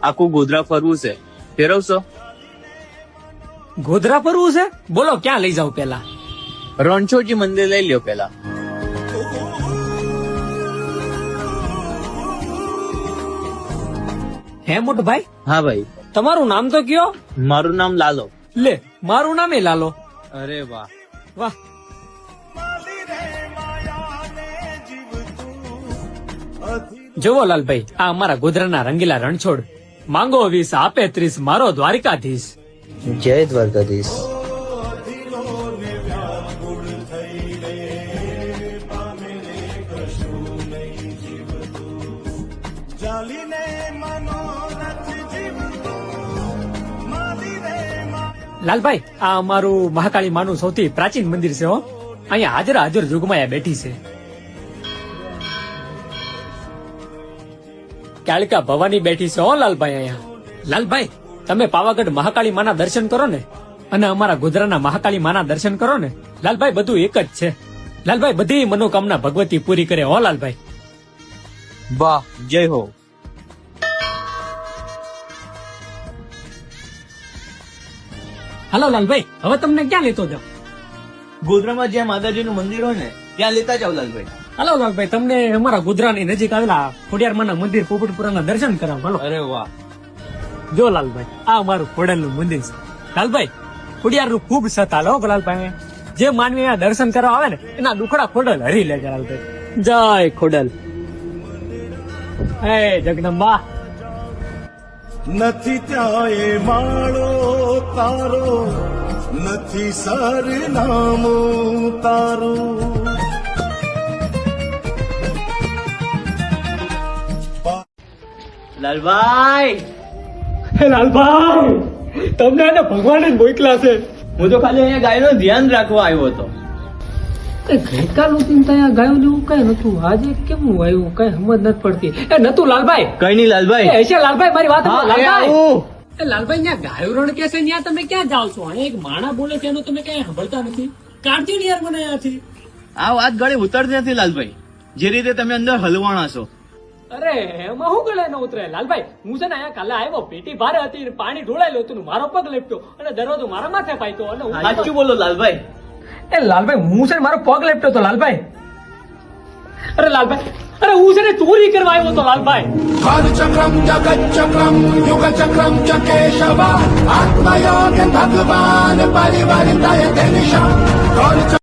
આખું ગોધરા ફરવું છે, ફેરવશો? ગોધરા ફરવું છે? બોલો ક્યાં લઈ જાવ પેલા? રણછોડજી મંદિર લઈ લ્યો પેલા. હે મોટભાઈ, હા ભાઈ. તમારું નામ તો કયો? મારું નામ લાલો. લે, મારું નામ લાલો. અરે વાહ વાહ. જોવો લાલભાઈ, આ અમારા ગોધરાના રંગીલા રણછોડ. માંગો 20 આપે 30, મારો દ્વારિકાધીશ. જય દ્વારકાધીશ. લાલભાઈ, આ અમારું મહાકાળી માનું સૌથી પ્રાચીન મંદિર છે હો. અહીંયા હાજર હાજર જોગમાયા બેઠી છે. કાળિકા ભવાની બેઠી છે હો લાલભાઈ અહીંયા. લાલભાઈ, તમે પાવાગઢ મહાકાળી માના દર્શન કરો ને, અને અમારા ગોધરાના મહાકાળી માના દર્શન કરો ને, લાલભાઈ બધું એક જ છે. લાલભાઈ, બધી મનોકામના ભગવતી પૂરી કરે હો લાલભાઈ. વાહ, જય હો. હાલો લાલભાઈ, હવે તમને ક્યાં લેતો જાવ? ગોધરામાં જ્યાં માતાજીનું મંદિર હોય ને ત્યાં લેતા જાવ લાલભાઈ. હાલો લાલભાઈ, તમને અમારા ગોધરાની નજીક આવેલા ખોડિયારમાંના મંદિર પોપટપુરાના દર્શન કરાવ. હાલો. અરે વાહ. જો લાલભાઈ, આ અમારું ખોડલનું મંદિર છે. લાલભાઈ, ખોડિયારનું ખૂબ સતાલ હો લાલભાઈ. જે માનવી અહીંયા દર્શન કરવા આવે ને એના દુખડા ખોડલ હરી લે છે લાલભાઈ. જય ખોડલ. હે જગદંબા. નથી ત્યાં એ માળો તારો, નથી સરનામું તારું. લાલભાઈ, હે લાલભાઈ, તમને એને ભગવાને જ મોકલા છે. હું તો ખાલી અહીંયા ગાયનું ધ્યાન રાખવા આવ્યો હતો. ગઈકાલ ઉઠીને ત્યાં ગાયું જેવું કઈ નતું, આજે કેમ આવ્યું કઈ સમજ નથી પડતી. એ નતું લાલભાઈ. કઈ નહીં લાલભાઈ. એ હશે લાલભાઈ, મારી વાત સાંભળો, લાલભાઈ. આવું. એ લાલભાઈ, ત્યાં ગાયું રણ કે છે, ત્યાં તમે ક્યાં જાઓ છો? અહીંયા એક માણા બોલે છે એનું તમે ક્યાંય સાંભળતા નથી. કાઢજો ને યાર મને અહીંયાથી. આ વાત ગળે ઉતરતી નથી લાલભાઈ, જે રીતે તમે અંદર હલવાણા છો. અરે એમાં શું ગળે ન ઉતરે લાલભાઈ? હું છે ને અહીંયા કાલે આવ્યો, પેટી ભારે હતી, પાણી ઢોળાયેલું હતું, મારો પગ લેપટ્યો અને દરવાજો મારા માથે પાક્યો. અને સાચું બોલો લાલભાઈ. એ લાલભાઈ, હું છે ને મારો પગ લેપટ્યો તો લાલભાઈ. અરે લાલભાઈ, અરે હું છે ને ચોરી કરવા આવ્યો તો લાલભાઈ. કાલચક્રમ જગચ્ચક્રમ યુગચક્રમ ચ કેશવ આત્મયોગ ભગવાન પરિવર્તય દિશા.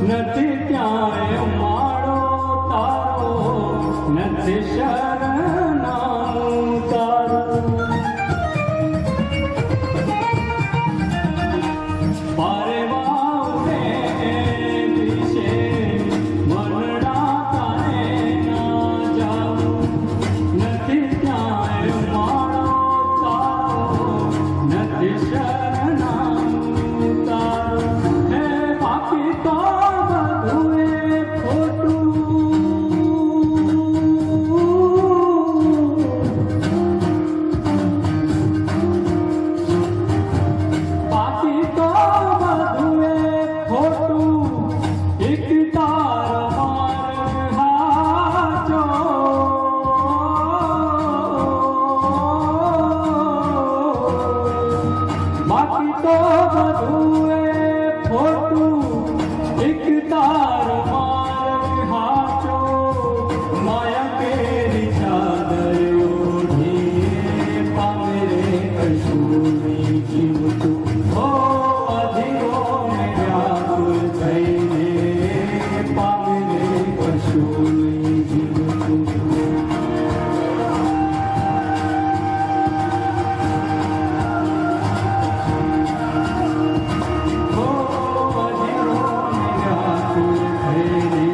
નથી ક્યાંય માળો તારો, નથી શરણાનું તારું. પારે વાવને દિશે મનડા તારે ના જાવું. નથી ક્યાંય માળો તારો, નથી શરણાનું તારું. હે પાપી તો બધું એ ખોટું. પાપી તો બધું એ ખોટું. એક તારો માર્ગ હાચો. બાકી તો બધું એ ખોટું. એક તારો માર્ગ હાચો. માયા કેરી ચાદર ઓઢીએ પામે રે કશું નહીં જીવતું. ઓ અધીરો ને વ્યાકુળ થઈને પામે રે કશું નહીં જીવતું. ઓ અધીરો ને વ્યાકુળ થઈને